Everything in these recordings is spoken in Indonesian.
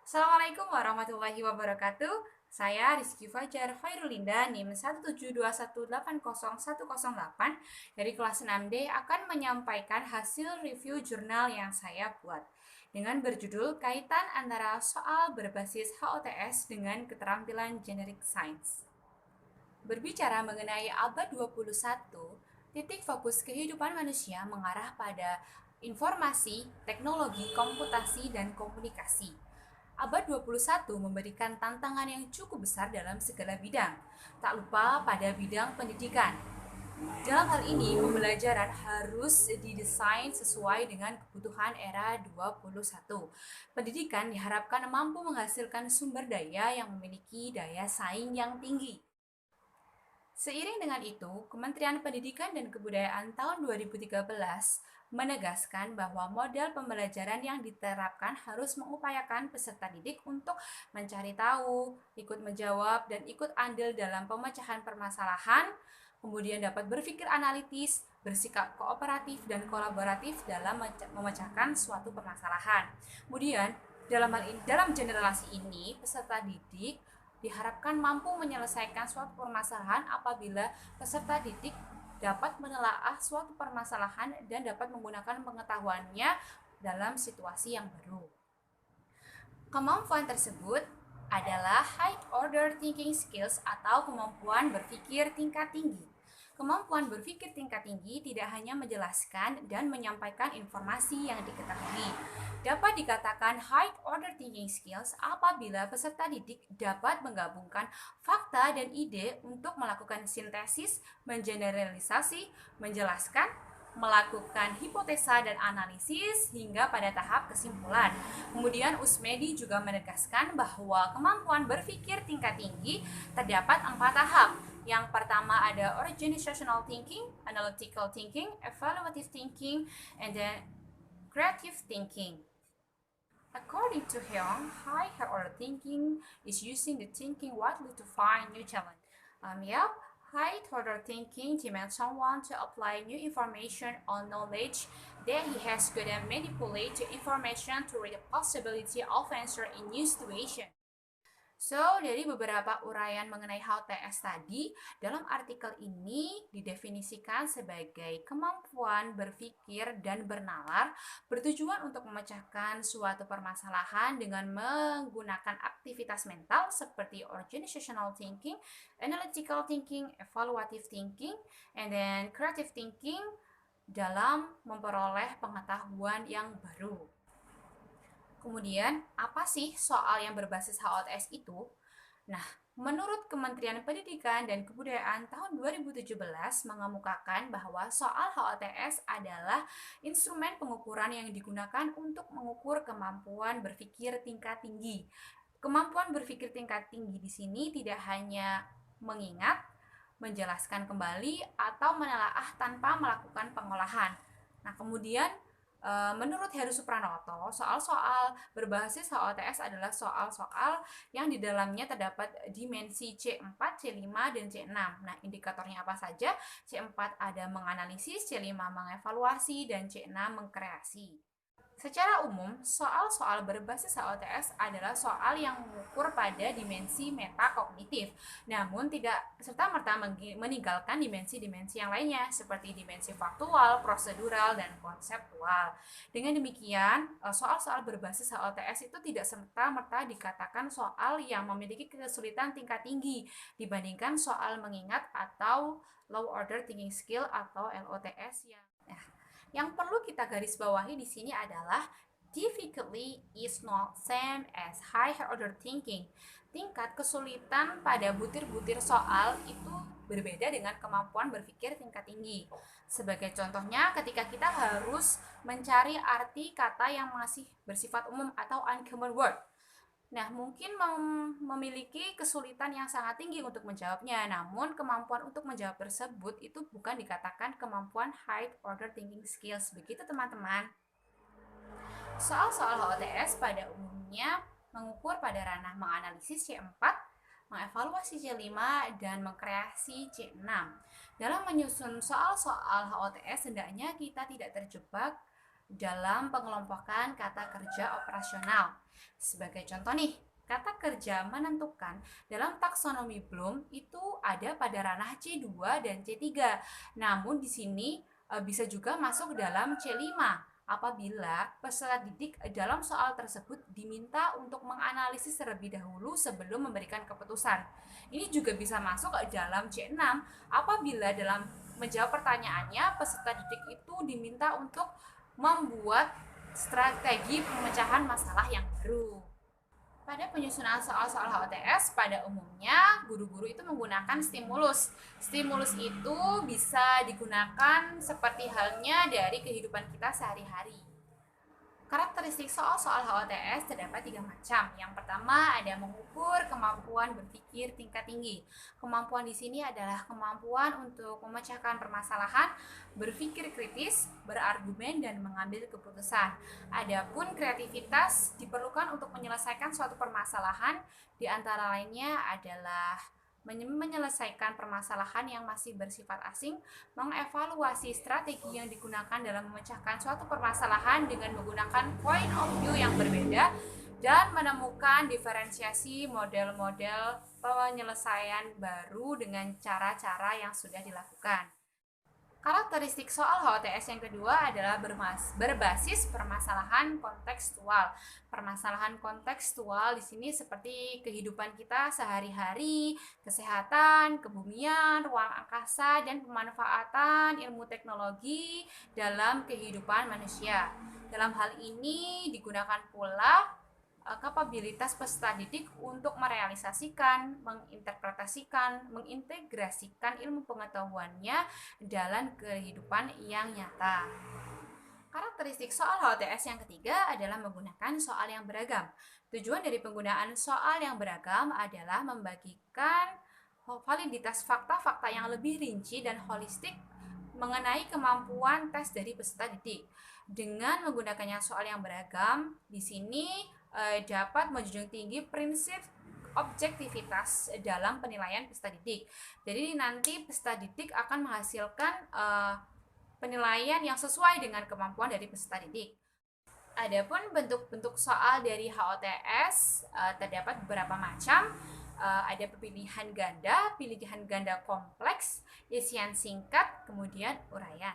Assalamualaikum warahmatullahi wabarakatuh. Saya Rizky Fajar Khairulinda NIM 172180108 dari kelas 6D akan menyampaikan hasil review jurnal yang saya buat dengan berjudul kaitan antara soal berbasis HOTS dengan keterampilan Generic Science. Berbicara mengenai abad 21, titik fokus kehidupan manusia mengarah pada informasi, teknologi, komputasi, dan komunikasi. Abad 21 memberikan tantangan yang cukup besar dalam segala bidang, tak lupa pada bidang pendidikan. Dalam hal ini, pembelajaran harus didesain sesuai dengan kebutuhan era 21. Pendidikan diharapkan mampu menghasilkan sumber daya yang memiliki daya saing yang tinggi. Seiring dengan itu, Kementerian Pendidikan dan Kebudayaan tahun 2013 menegaskan bahwa model pembelajaran yang diterapkan harus mengupayakan peserta didik untuk mencari tahu, ikut menjawab, dan ikut andil dalam pemecahan permasalahan, kemudian dapat berpikir analitis, bersikap kooperatif dan kolaboratif dalam memecahkan suatu permasalahan. Kemudian, dalam generasi ini, peserta didik diharapkan mampu menyelesaikan suatu permasalahan apabila peserta didik dapat menelaah suatu permasalahan dan dapat menggunakan pengetahuannya dalam situasi yang baru. Kemampuan tersebut adalah high order thinking skills atau kemampuan berpikir tingkat tinggi. Kemampuan berpikir tingkat tinggi tidak hanya menjelaskan dan menyampaikan informasi yang diketahui. Dapat dikatakan high order thinking skills apabila peserta didik dapat menggabungkan fakta dan ide untuk melakukan sintesis, mengeneralisasi, menjelaskan, melakukan hipotesa dan analisis hingga pada tahap kesimpulan. Kemudian Usmedi juga menegaskan bahwa kemampuan berpikir tingkat tinggi terdapat 4 tahap. Yang pertama ada organizational thinking, analytical thinking, evaluative thinking, and then creative thinking. According to him, high-order thinking is using the thinking widely to find new challenge. High-order thinking demands someone to apply new information or knowledge that he has good and manipulate the information to read the possibility of answer in new situation. So, dari beberapa uraian mengenai HTS tadi, dalam artikel ini didefinisikan sebagai kemampuan berpikir dan bernalar bertujuan untuk memecahkan suatu permasalahan dengan menggunakan aktivitas mental seperti organizational thinking, analytical thinking, evaluative thinking, and then creative thinking dalam memperoleh pengetahuan yang baru. Kemudian, apa sih soal yang berbasis HOTS itu? Nah, menurut Kementerian Pendidikan dan Kebudayaan tahun 2017 mengemukakan bahwa soal HOTS adalah instrumen pengukuran yang digunakan untuk mengukur kemampuan berpikir tingkat tinggi. Kemampuan berpikir tingkat tinggi di sini tidak hanya mengingat, menjelaskan kembali, atau menelaah tanpa melakukan pengolahan. Nah, kemudian menurut Heru Supranoto, soal-soal berbasis HOTS adalah soal-soal yang di dalamnya terdapat dimensi C4, C5, dan C6. Nah, indikatornya apa saja? C4 ada menganalisis, C5 mengevaluasi, dan C6 mengkreasi. Secara umum, soal-soal berbasis HOTS adalah soal yang mengukur pada dimensi metakognitif, namun tidak serta-merta meninggalkan dimensi-dimensi yang lainnya, seperti dimensi faktual, prosedural, dan konseptual. Dengan demikian, soal-soal berbasis HOTS itu tidak serta-merta dikatakan soal yang memiliki kesulitan tingkat tinggi dibandingkan soal mengingat atau low order thinking skill atau LOTS yang perlu kita garis bawahi di sini adalah difficulty is not same as high order thinking. Tingkat kesulitan pada butir-butir soal itu berbeda dengan kemampuan berpikir tingkat tinggi. Sebagai contohnya, ketika kita harus mencari arti kata yang masih bersifat umum atau uncommon word. Nah, mungkin memiliki kesulitan yang sangat tinggi untuk menjawabnya, namun kemampuan untuk menjawab tersebut itu bukan dikatakan kemampuan high order thinking skills. Begitu teman-teman. Soal-soal HOTS pada umumnya mengukur pada ranah menganalisis C4, mengevaluasi C5, dan mengkreasi C6. Dalam menyusun soal-soal HOTS, hendaknya kita tidak terjebak dalam pengelompokan kata kerja operasional. Sebagai contoh nih, kata kerja menentukan dalam taksonomi Bloom itu ada pada ranah C2 dan C3. Namun di sini bisa juga masuk dalam C5 apabila peserta didik dalam soal tersebut diminta untuk menganalisis terlebih dahulu sebelum memberikan keputusan. Ini juga bisa masuk dalam C6 apabila dalam menjawab pertanyaannya peserta didik itu diminta untuk membuat strategi pemecahan masalah yang baru. Pada penyusunan soal-soal HOTS, pada umumnya guru-guru itu menggunakan stimulus. Stimulus itu bisa digunakan seperti halnya dari kehidupan kita sehari-hari. Karakteristik soal-soal HOTS terdapat 3 macam. Yang pertama ada mengukur kemampuan berpikir tingkat tinggi. Kemampuan di sini adalah kemampuan untuk memecahkan permasalahan, berpikir kritis, berargumen, dan mengambil keputusan. Adapun kreativitas diperlukan untuk menyelesaikan suatu permasalahan, di antara lainnya adalah menyelesaikan permasalahan yang masih bersifat asing, mengevaluasi strategi yang digunakan dalam memecahkan suatu permasalahan dengan menggunakan point of view yang berbeda, dan menemukan diferensiasi model-model penyelesaian baru dengan cara-cara yang sudah dilakukan. Karakteristik soal HOTS yang kedua adalah berbasis permasalahan kontekstual. Permasalahan kontekstual di sini seperti kehidupan kita sehari-hari, kesehatan, kebumian, ruang angkasa, dan pemanfaatan ilmu teknologi dalam kehidupan manusia. Dalam hal ini digunakan pula kapabilitas peserta didik untuk merealisasikan, menginterpretasikan, mengintegrasikan ilmu pengetahuannya dalam kehidupan yang nyata. Karakteristik soal HOTS yang ketiga adalah menggunakan soal yang beragam. Tujuan dari penggunaan soal yang beragam adalah membagikan validitas fakta-fakta yang lebih rinci dan holistik mengenai kemampuan tes dari peserta didik. Dengan menggunakannya soal yang beragam, di sini dapat menjunjung tinggi prinsip objektivitas dalam penilaian peserta didik. Jadi nanti peserta didik akan menghasilkan penilaian yang sesuai dengan kemampuan dari peserta didik. Adapun bentuk-bentuk soal dari HOTS terdapat beberapa macam. Ada pilihan ganda kompleks, isian singkat, kemudian uraian.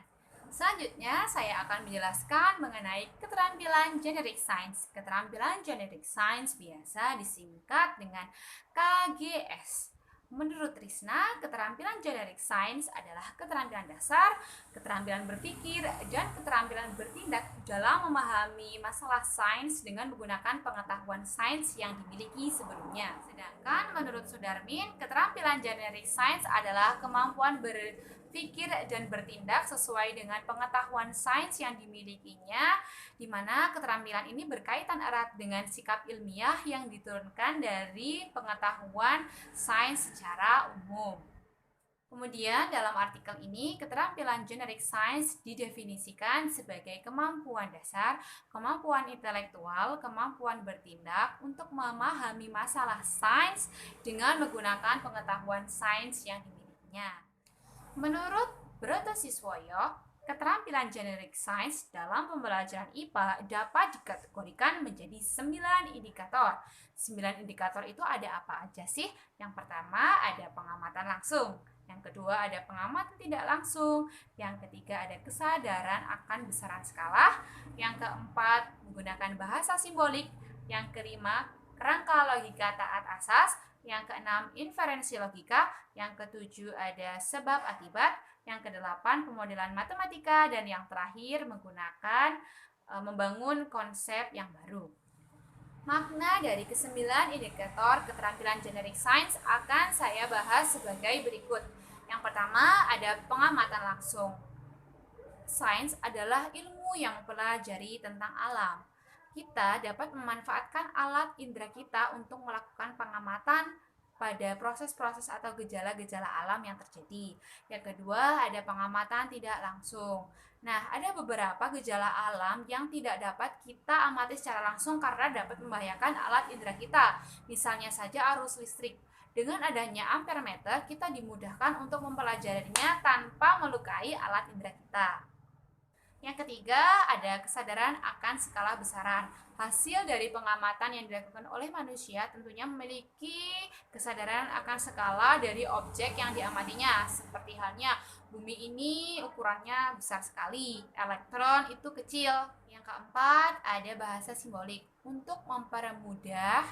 Selanjutnya, saya akan menjelaskan mengenai keterampilan generic science. Keterampilan generic science biasa disingkat dengan KGS. Menurut Trisna, keterampilan generic science adalah keterampilan dasar, keterampilan berpikir, dan keterampilan bertindak dalam memahami masalah sains dengan menggunakan pengetahuan sains yang dimiliki sebelumnya. Sedangkan menurut Sudarmin, keterampilan generic science adalah kemampuan berpikir dan bertindak sesuai dengan pengetahuan sains yang dimilikinya, di mana keterampilan ini berkaitan erat dengan sikap ilmiah yang diturunkan dari pengetahuan sains secara umum. Kemudian dalam artikel ini, keterampilan generic science didefinisikan sebagai kemampuan dasar, kemampuan intelektual, kemampuan bertindak untuk memahami masalah sains dengan menggunakan pengetahuan sains yang dimilikinya. Menurut Broto Siswoyo, keterampilan generic science dalam pembelajaran IPA dapat dikategorikan menjadi 9 indikator. 9 indikator itu ada apa aja sih? Yang pertama ada pengamatan langsung. Yang kedua ada pengamatan tidak langsung. Yang ketiga ada kesadaran akan besaran skala. Yang keempat menggunakan bahasa simbolik. Yang kelima kerangka logika taat asas. Yang keenam inferensi logika. Yang ketujuh ada sebab akibat. Yang kedelapan pemodelan matematika. Dan yang terakhir menggunakan membangun konsep yang baru. Makna dari ke-9 indikator keterampilan generic science akan saya bahas sebagai berikut. Yang pertama ada pengamatan langsung. Sains adalah ilmu yang mempelajari tentang alam. Kita dapat memanfaatkan alat indera kita untuk melakukan pengamatan pada proses-proses atau gejala-gejala alam yang terjadi. Yang kedua, ada pengamatan tidak langsung. Nah, ada beberapa gejala alam yang tidak dapat kita amati secara langsung karena dapat membahayakan alat indera kita. Misalnya saja arus listrik. Dengan adanya ampermeter, kita dimudahkan untuk mempelajarinya tanpa melukai alat indera kita. Yang ketiga, ada kesadaran akan skala besaran. Hasil dari pengamatan yang dilakukan oleh manusia tentunya memiliki kesadaran akan skala dari objek yang diamatinya. Seperti halnya bumi ini ukurannya besar sekali, elektron itu kecil. Yang keempat, ada bahasa simbolik. Untuk mempermudah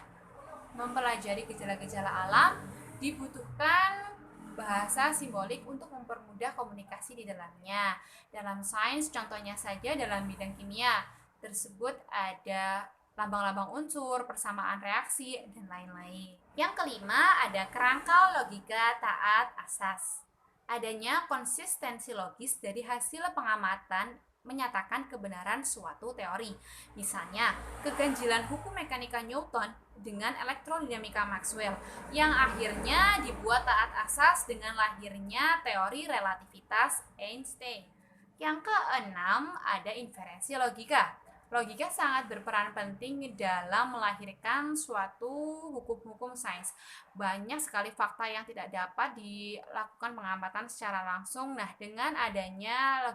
mempelajari gejala-gejala alam, dibutuhkan bahasa simbolik untuk mempermudah komunikasi di dalamnya. Dalam sains, contohnya saja dalam bidang kimia, tersebut ada lambang-lambang unsur, persamaan reaksi, dan lain-lain. Yang kelima, ada kerangka logika taat asas. Adanya konsistensi logis dari hasil pengamatan menyatakan kebenaran suatu teori. Misalnya, keganjilan hukum mekanika Newton dengan elektrodinamika Maxwell yang akhirnya dibuat taat asas dengan lahirnya teori relativitas Einstein. Yang keenam, ada inferensi logika. Logika sangat berperan penting dalam melahirkan suatu hukum-hukum sains. Banyak sekali fakta yang tidak dapat dilakukan pengamatan secara langsung. Nah, dengan adanya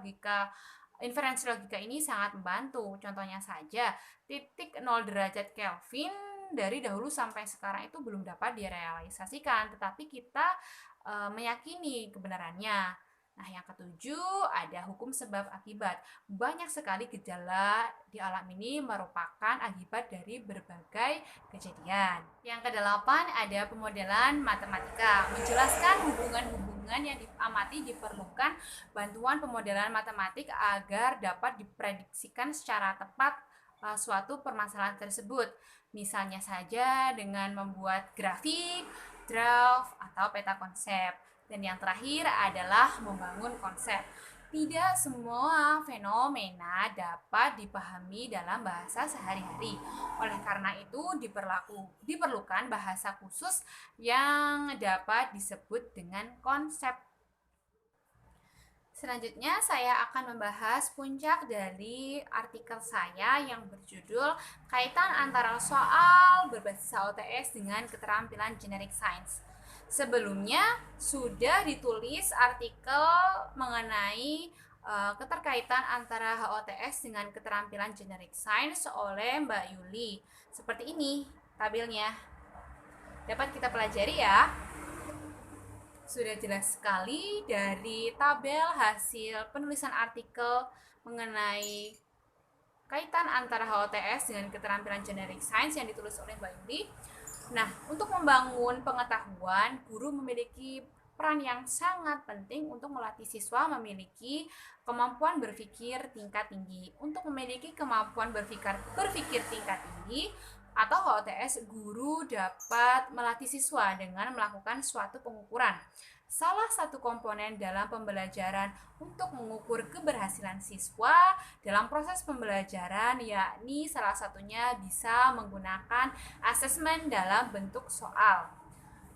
inferensi logika ini sangat membantu. Contohnya saja, titik 0 derajat Kelvin dari dahulu sampai sekarang itu belum dapat direalisasikan, tetapi kita meyakini kebenarannya. Nah, yang ketujuh, ada hukum sebab akibat. Banyak sekali gejala di alam ini merupakan akibat dari berbagai kejadian. Yang kedelapan, ada pemodelan matematika. Menjelaskan hubungan-hubungan yang diamati diperlukan bantuan pemodelan matematik agar dapat diprediksikan secara tepat suatu permasalahan tersebut. Misalnya saja dengan membuat grafik, draft, atau peta konsep. Dan yang terakhir adalah membangun konsep. Tidak semua fenomena dapat dipahami dalam bahasa sehari-hari. Oleh karena itu diperlukan bahasa khusus yang dapat disebut dengan konsep. Selanjutnya saya akan membahas puncak dari artikel saya yang berjudul Kaitan antara soal berbasis HOTS dengan keterampilan Generic Science. Sebelumnya sudah ditulis artikel mengenai keterkaitan antara HOTS dengan keterampilan Generic Science oleh Mbak Yuli. Seperti ini tabelnya. Dapat kita pelajari ya. Sudah jelas sekali dari tabel hasil penulisan artikel mengenai kaitan antara HOTS dengan keterampilan Generic Science yang ditulis oleh Mbak Yuli. Nah, untuk membangun pengetahuan, guru memiliki peran yang sangat penting untuk melatih siswa memiliki kemampuan berpikir tingkat tinggi. Untuk memiliki kemampuan berpikir tingkat tinggi atau HOTS, guru dapat melatih siswa dengan melakukan suatu pengukuran. Salah satu komponen dalam pembelajaran untuk mengukur keberhasilan siswa dalam proses pembelajaran, yakni salah satunya bisa menggunakan asesmen dalam bentuk soal.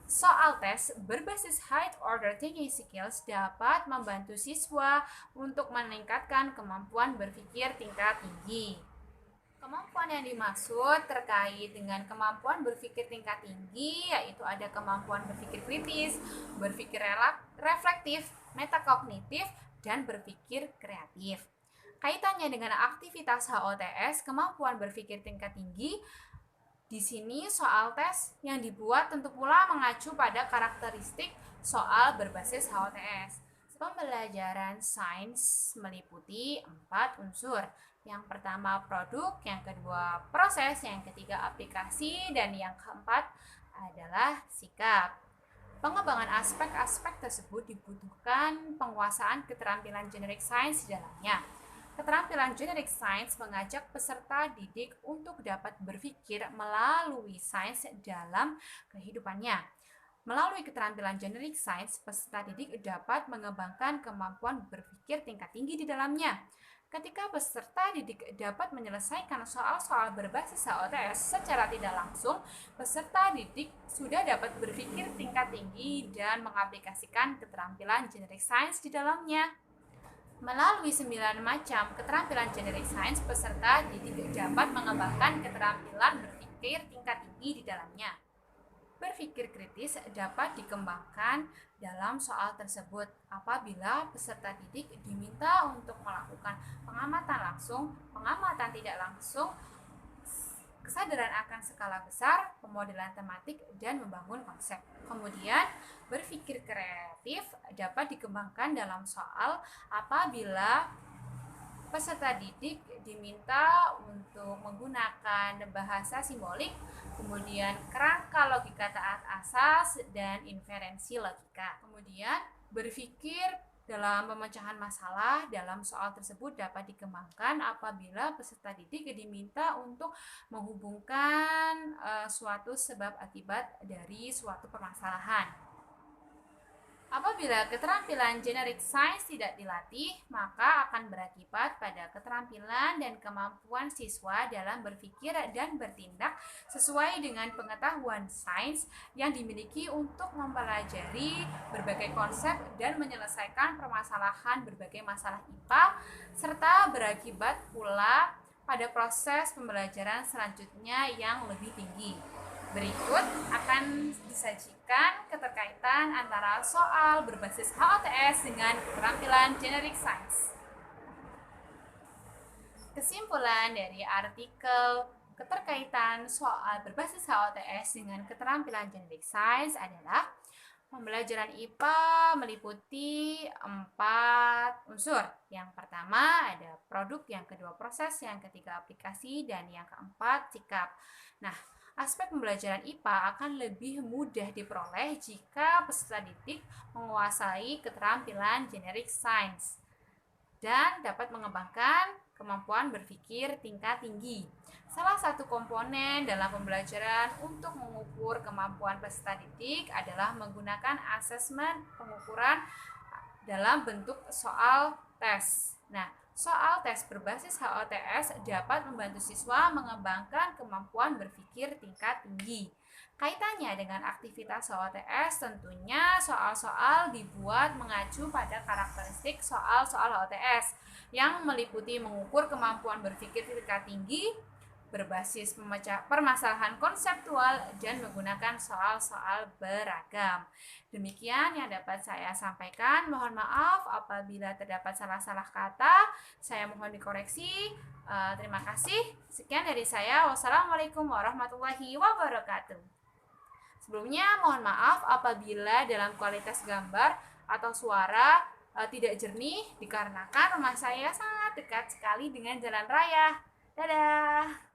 Soal tes berbasis high order thinking skills dapat membantu siswa untuk meningkatkan kemampuan berpikir tingkat tinggi. Kemampuan yang dimaksud terkait dengan kemampuan berpikir tingkat tinggi yaitu ada kemampuan berpikir kritis, berpikir reflektif, metakognitif, dan berpikir kreatif. Kaitannya dengan aktivitas HOTS, kemampuan berpikir tingkat tinggi, di sini soal tes yang dibuat tentu pula mengacu pada karakteristik soal berbasis HOTS. Pembelajaran sains meliputi 4 unsur. Yang pertama produk, yang kedua proses, yang ketiga aplikasi, dan yang keempat adalah sikap. Pengembangan aspek-aspek tersebut dibutuhkan penguasaan keterampilan Generic Science di dalamnya. Keterampilan Generic Science mengajak peserta didik untuk dapat berpikir melalui sains dalam kehidupannya. Melalui keterampilan Generic Science, peserta didik dapat mengembangkan kemampuan berpikir tingkat tinggi di dalamnya. Ketika peserta didik dapat menyelesaikan soal-soal berbasis HOTS secara tidak langsung, peserta didik sudah dapat berpikir tingkat tinggi dan mengaplikasikan keterampilan Generic Science di dalamnya. Melalui 9 macam keterampilan Generic Science, peserta didik dapat mengembangkan keterampilan berpikir tingkat tinggi di dalamnya. Berpikir kritis dapat dikembangkan dalam soal tersebut apabila peserta didik diminta untuk melakukan pengamatan langsung, pengamatan tidak langsung, kesadaran akan skala besar, pemodelan tematik, dan membangun konsep. Kemudian, berpikir kreatif dapat dikembangkan dalam soal apabila peserta didik diminta untuk menggunakan bahasa simbolik, kemudian kerangka logika taat asas, dan inferensi logika. Kemudian berpikir dalam pemecahan masalah dalam soal tersebut dapat dikembangkan apabila peserta didik diminta untuk menghubungkan suatu sebab akibat dari suatu permasalahan. Apabila keterampilan generic science tidak dilatih, maka akan berakibat pada keterampilan dan kemampuan siswa dalam berpikir dan bertindak sesuai dengan pengetahuan sains yang dimiliki untuk mempelajari berbagai konsep dan menyelesaikan permasalahan berbagai masalah IPA, serta berakibat pula pada proses pembelajaran selanjutnya yang lebih tinggi. Berikut akan disajikan keterkaitan antara soal berbasis HOTS dengan keterampilan generic science. Kesimpulan dari artikel keterkaitan soal berbasis HOTS dengan keterampilan generic science adalah pembelajaran IPA meliputi 4 unsur. Yang pertama ada produk, yang kedua proses, yang ketiga aplikasi, dan yang keempat sikap. Nah, aspek pembelajaran IPA akan lebih mudah diperoleh jika peserta didik menguasai keterampilan generic science dan dapat mengembangkan kemampuan berpikir tingkat tinggi. Salah satu komponen dalam pembelajaran untuk mengukur kemampuan peserta didik adalah menggunakan asesmen pengukuran dalam bentuk soal tes. Nah, soal tes berbasis HOTS dapat membantu siswa mengembangkan kemampuan berpikir tingkat tinggi. Kaitannya dengan aktivitas HOTS, tentunya soal-soal dibuat mengacu pada karakteristik soal-soal HOTS yang meliputi mengukur kemampuan berpikir tingkat tinggi, berbasis permasalahan konseptual, dan menggunakan soal-soal beragam. Demikian yang dapat saya sampaikan. Mohon maaf apabila terdapat salah-salah kata. Saya mohon dikoreksi. Terima kasih. Sekian dari saya. Wassalamualaikum warahmatullahi wabarakatuh. Sebelumnya mohon maaf apabila dalam kualitas gambar atau suara tidak jernih dikarenakan rumah saya sangat dekat sekali dengan jalan raya. Dadah.